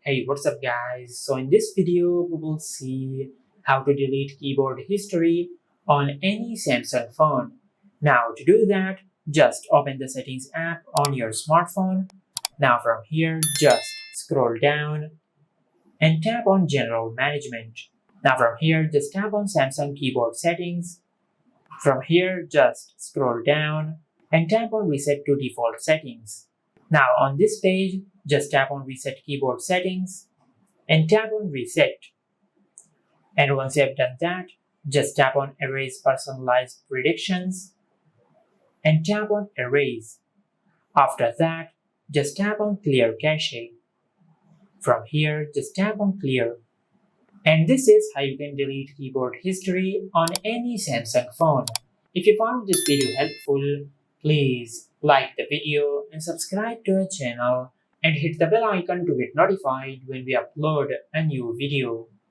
Hey, what's up guys? So in this video, we will see how to delete keyboard history on any Samsung phone. Now to do that, just open the settings app on your smartphone. Now from here, just scroll down and tap on general management. Now from here, just tap on Samsung keyboard settings. From here, just scroll down and tap on reset to default settings. Now on this page, just tap on reset keyboard settings and tap on reset. And once you have done that, just tap on erase personalized predictions and tap on erase. After that, just tap on clear cache. From here, just tap on clear. And this is how you can delete keyboard history on any Samsung phone. If you found this video helpful, please like the video and subscribe to our channel and hit the bell icon to get notified when we upload a new video.